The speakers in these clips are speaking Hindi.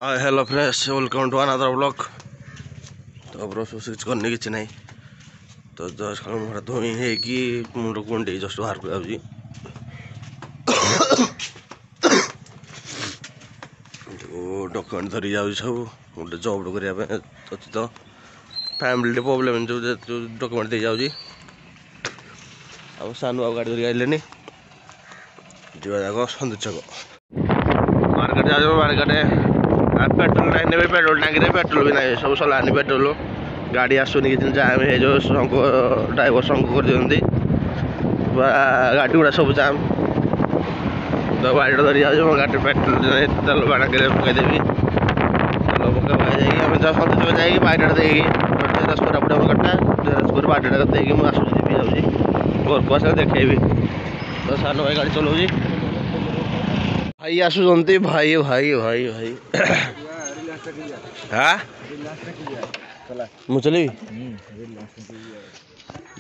Hi hello friends welcome to another blog. तो ब्रश कुछ करने की नहीं तो जस्ट मुझे धोई है कि मुंड कुंडे जस्ट बाहर को आउजी डॉक्यूमेंट धरी जाऊँ सब गोटे जॉब करने अच्छी तो फैमिली प्रोब्लेम जो डॉक्यूमेंट दे जाऊँ अब सानू गाड़ी धरिक आइले जाक सन्दीप छक मार्केट जाओ मार्केट पेट्रोल नहीं ने पेट्रोल टांकी पेट्रोल भी नहीं सब सलानी पेट्रोल गाड़ी आसुनि कि जाम है जो शंख ड्राइवर शंख कर दिखती गाड़ी गुड़ा सब जाम तो गाड़ी धरी जाऊँ गाड़ी पेट्रोल तेल टांकी पकईदेवी तेल पकई आम सन्दीप जाकि बाईटा देरस कोरापुट कटा बाईटा देकी आसूसी जाऊँगी घर को आस देखेबी तो सान भाई गाड़ी चलाऊँगी भाई आसुंच भाई भाई भाई भाई हाँ मुझे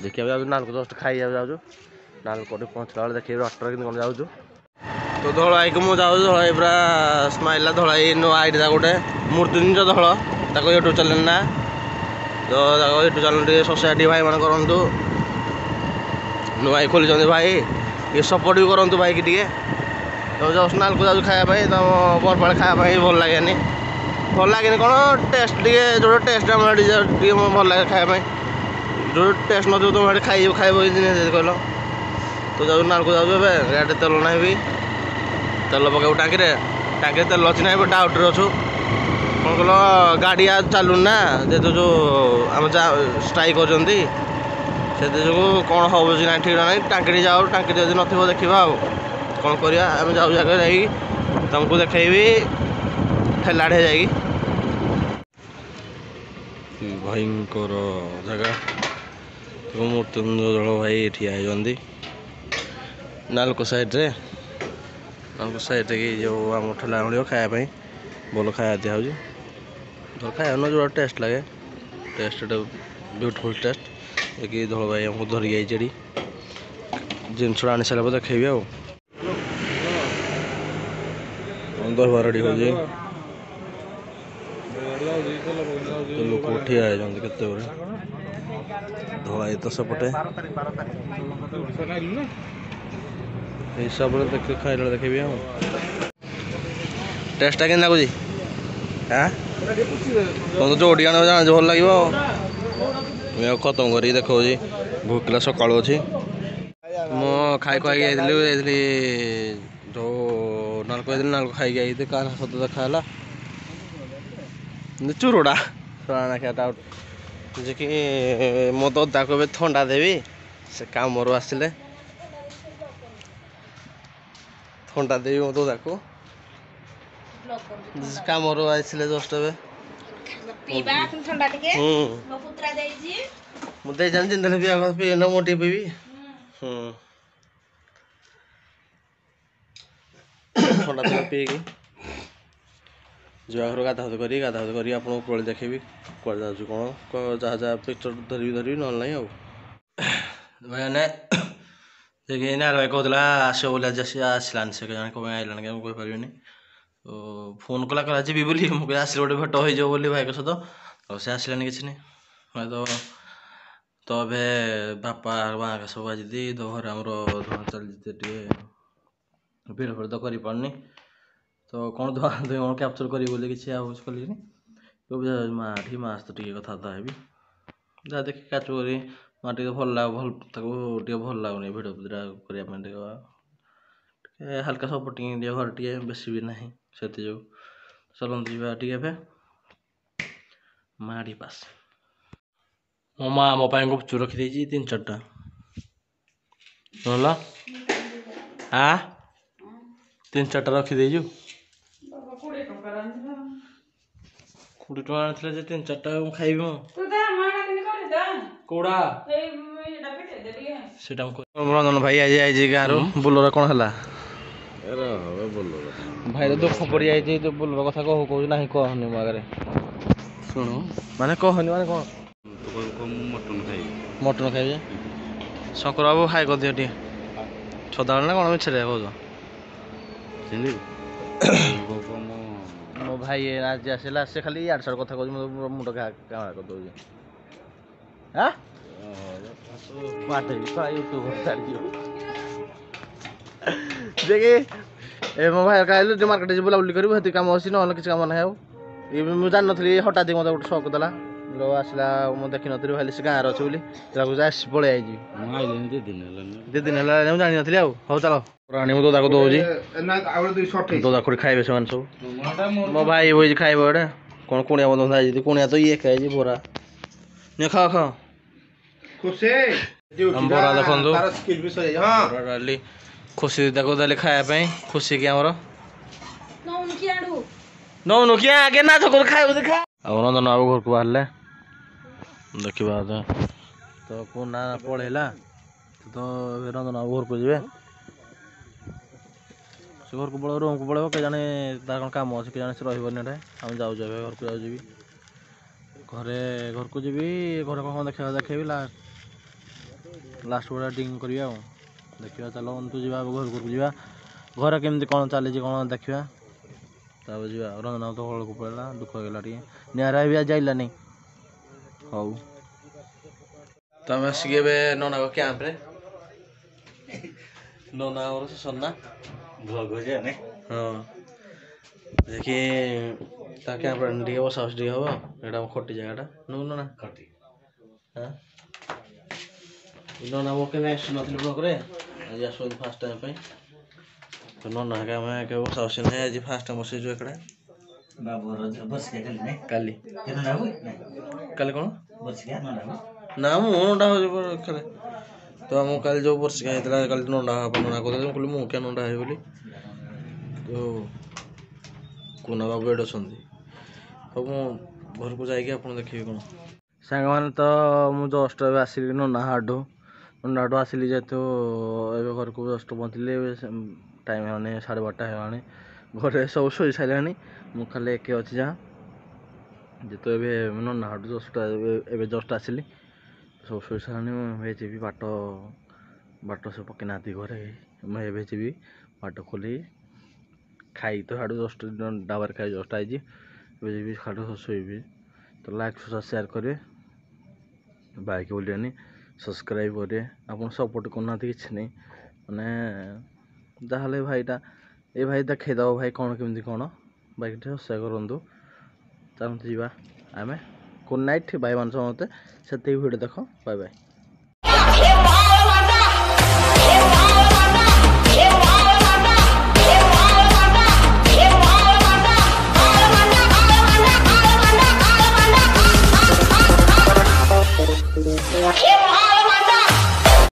देखिए नाल को जस्ट खाई जाऊँ नाल को पहुँचला बेले देखिए अटर कि जाऊँ तो धलाई को मुझे जाऊँ धलाई पूरा स्माइल धलाई नुआ आईडी गोटे मूर्ति धल ताको यूट्यूब चैनल ना तो यूट्यूब चैनल सोसाइटी भाई मान करूँ नुआ खोली भाई ये सपोर्ट भी करूँ भाई कि तो जस्ट नाल को जाऊँ खायापी तो बरपाड़ खायापी भल लगे भल लगे कौन टेस्ट जो टेस्ट भल लगे खायापी जो टेस्ट न तुम खाई खाइब कहल तो जाऊँ नाल को जाऊँ गाड़ी तेल ना भी तेल पकेब टाँकी तेल अच्छी ना डाउट अच्छु कौन कल गाड़ी चलू ना जेहतु जो आम स्ट्राइक कर जो कौन हम ना ठीक ना टाँकी जाओ टाँकी जब न देखा कौन करिया आम जाऊ जगह जाकि तुमको देखी ठेलाड़े जाकि भयंकर जगह मृत्युंजय दल भाई ठिया होती नालको साइड्रे नालको साइड्रे कि जो आम ठेला मिले खायापी भल खाया दिखाई भल खाया न जो टेस्ट लगे टेस्ट ब्यूटीफुल टेस्ट कि धल भाई आमको धरिक आई जिनस आनी सारे देखेबी आ दरबार रेडी हो लोक ठिया होते धलाई तो सेपटे हिसाब से खाइला देखेबी टेस्टा के लगुच हाँ तुम तो जोड़ी आने जान भल लगे खत्म कर देखो भूकला सका अच्छी मो खाई खुआई जो नालको नालको खाई आई कार सत देखा चुरोड़ा ना क्या डाउट जे कि मो ददा को थंडा देवी से काम आसिले थंडा देवी मो ददा को काम आसले जस्ट मुझे जानी पीना मो टे पीबी थंडा तेल पीकी जुआ घर गाधा करी आपको उपरली देखेबी कौन जाऊँ कौन जहाँ जहाँ पिक्चर धरबी ना ना भाई देखिए नार भाई कहला आस बोले आसलान से कौन आइलान क्या कहीपर तो फोन कला जी बोली मुझे आस गोटे भेट हो बोली भाई सहित तो सी आसलानी कि नहीं तो अबे बापा माँ का सब आज तो घर आमर धुआ चलती भिड़ फिड़ तो कर पारनी तो कौन धुआ धुई कौन कैप्चर करी कल माँ मास तो कथा है जहाँ देखिए कैप्चर करी माँ टे भल भल भल लगुनि भिड करने हाल्का सपोर्टिंग घर टे बेस भी ना से जो चलती टे माड़ी पास मो माँ मो गुपचुप रखी 3-4टा बोला हाँ 3-4टा रखीदेजु 20 टका आनी 3-4टा खाइबी मो कौड़ा रंजन भाई आज आई गाँव बोलर कौन है भाई तो दुख पड़ जाए तो बोलर कथा कहू ना कहनी मो आगे शुणु माने कहनी माने कौन मटन खाइबे शंकर बाबू हाई कर दियो सदाबले ना कौन मिछे कौच भाई आज आसला से खाली यार सार कथा कहूँ मुंड क्या कर दौर हाँ बाटे यूट्यूब देखिए ए मो भाई कहलु जो मार्केट बुलाबुली करू हेती काम अच्छी ना किसी काम ना मुझे जान नी हठात मत गोटे शौक देला आसला मुझे देखी नी भाई से गाँव अच्छे बोली पलि आई 2 दिन है जानी नी हौ चल राणी मुझे दादा दौर दादा खोटी खाइबे से सब मो भाई बही खाइब एटे कौन कुणिया बंद कुणिया तो ये खाई बोरा नहीं खाओ खाओ बरा देखो डाली खुशी देखो देली खायापी खुशी की आमर नौनु क्या आगे ना तो खाए देखा अब रंजन बाबू घर को बाहर देखा तो पुना पढ़ेला तो रंजन बाबू घर को जी से घर को पड़ो रूम को पड़ो के जाने तार कौन काम अच्छे जाने से रही आम जाऊ घर को जाऊँ घरे घर को जी घर कौन देखा देखेबी लास्ट गुड़ा डिंग करा देखा चलो तू जा घर को जा घर केमती कौन चली कौन देखा तब जा रंजना तो हल को पड़ा दुख होगा टे निरा भी आज जाइलानी हौ तुम आसिक नना को कैंप रे नना और सन्ना हाँ देखिए कैंप टे बसा बस हम यहाँ खटी जगह नु ना हाँ नना वो के नी ब्लॉक आज आस फास्ट टाइम तो नना के बसा बस ना आज फास्ट टाइम बसईचु एक काली कौन ना मुझा खेले तो आम कल जो बर्षिका होता कल नंडा नना कहते कहली मुझे क्या नंडा है बोली तो कुना बाबू एड अच्छा तो मुझे घर को जाकि आप देखिए कौन सांग मैंने तो मुझे जस्ट आसिली नना हाडू आसिली जेहेतु ए घर को जस्ट पहुँचली टाइम है 12:30 है घरे सब शो सारे मुझे खाली एक अच्छी जहाँ जेतु ए नना हाडू जस्ट ए जस्ट आसिली सब शो सारे मुझे जी बाट सब पकई ना घरे मुझे जी बाट खोली खाई तो हाडू जस्ट डाबर खाई जस्ट आई जी हाडू शोबी तो लाइक शेयर करें बाइक बोलिए सब्सक्राइब करें आप सपोर्ट करना कि नहीं मैंने जहाँ भाईटा ये भाई देखद भाई कौन केमती कौन बाइक हस्या करूँ चलते जा आम गुड नाइट भाई मान समस्ते से भिडियो देख बाय बाय। Yeah.